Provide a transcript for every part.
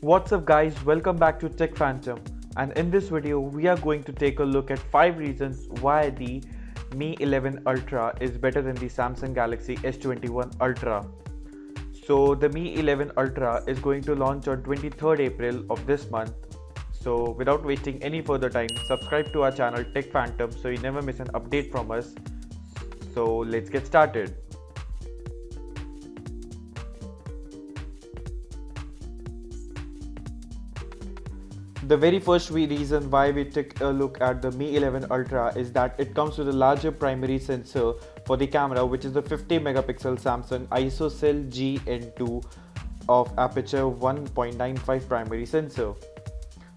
What's up guys, welcome back to Tech Phantom, and in this video we are going to take a look at 5 reasons why the Mi 11 Ultra is better than the Samsung Galaxy S21 Ultra. So the Mi 11 Ultra is going to launch on 23rd April of this month. So without wasting any further time, subscribe to our channel Tech Phantom so you never miss an update from us. So let's get started. The very first reason why we took a look at the Mi 11 Ultra is that it comes with a larger primary sensor for the camera, which is the 50 megapixel Samsung ISOCELL GN2 of aperture 1.95 primary sensor.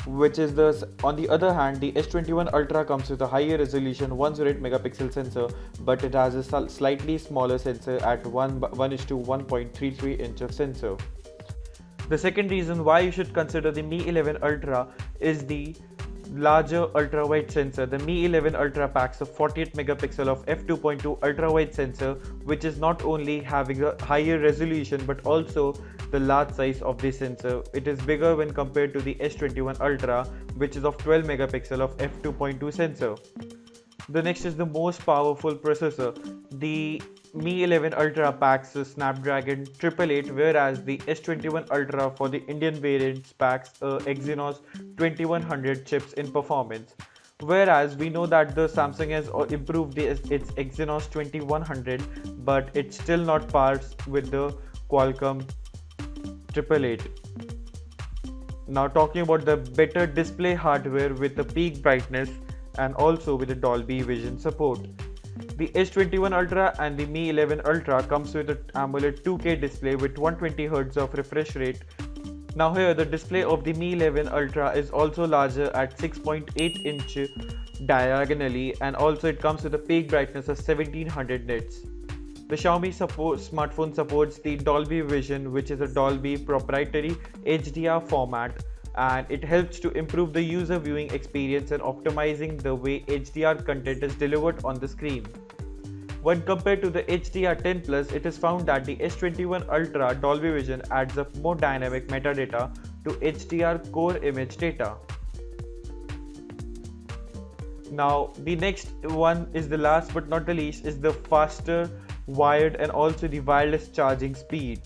On the other hand, the S21 Ultra comes with a higher resolution 108 megapixel sensor, but it has a slightly smaller sensor at 1:1.33 inch of sensor. The second reason why you should consider the Mi 11 Ultra is the larger ultra-wide sensor. The Mi 11 Ultra packs a 48 megapixel of f2.2 ultra-wide sensor, which is not only having a higher resolution but also the large size of the sensor. It is bigger when compared to the S21 Ultra, which is of 12 megapixel of f2.2 sensor. The next is the most powerful processor. The Mi 11 Ultra packs a Snapdragon 888, whereas the S21 Ultra for the Indian variants packs a Exynos 2100 chips in performance. Whereas we know that the Samsung has improved its Exynos 2100, but it's still not pars with the Qualcomm 888. Now talking about the better display hardware with the peak brightness and also with the Dolby Vision support. The S21 Ultra and the Mi 11 Ultra comes with an AMOLED 2K display with 120Hz of refresh rate. Now here the display of the Mi 11 Ultra is also larger at 6.8 inch diagonally, and also it comes with a peak brightness of 1700 nits. The Xiaomi smartphone supports the Dolby Vision, which is a Dolby proprietary HDR format, and it helps to improve the user viewing experience and optimizing the way HDR content is delivered on the screen. When compared to the HDR10 Plus, it is found that the S21 Ultra Dolby Vision adds up more dynamic metadata to HDR core image data. Now the next one is the last but not the least is the faster wired and also the wireless charging speed.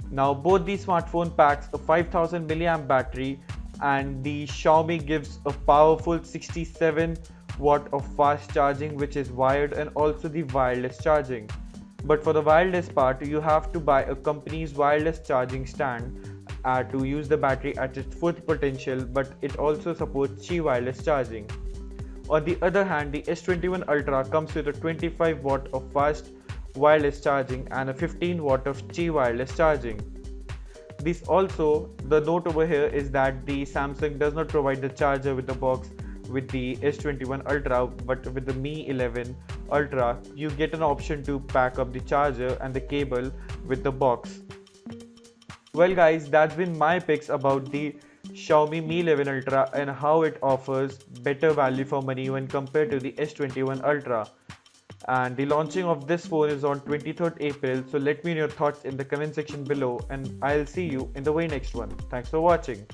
Now both these smartphone packs a 5000 mAh battery, and the Xiaomi gives a powerful 67 watt of fast charging, which is wired and also the wireless charging. But for the wireless part, you have to buy a company's wireless charging stand to use the battery at its full potential, but it also supports Qi wireless charging. On the other hand, the S21 Ultra comes with a 25 watt of fast wireless charging and a 15 watt of Qi wireless charging. The note over here is that the Samsung does not provide the charger with the box with the S21 Ultra, but with the Mi 11 Ultra you get an option to pack up the charger and the cable with the box. Well guys, that's been my picks about the Xiaomi Mi 11 Ultra and how it offers better value for money when compared to the S21 Ultra. And the launching of this phone is on 23rd April, so let me know your thoughts in the comment section below, and I'll see you in the very next one. Thanks for watching.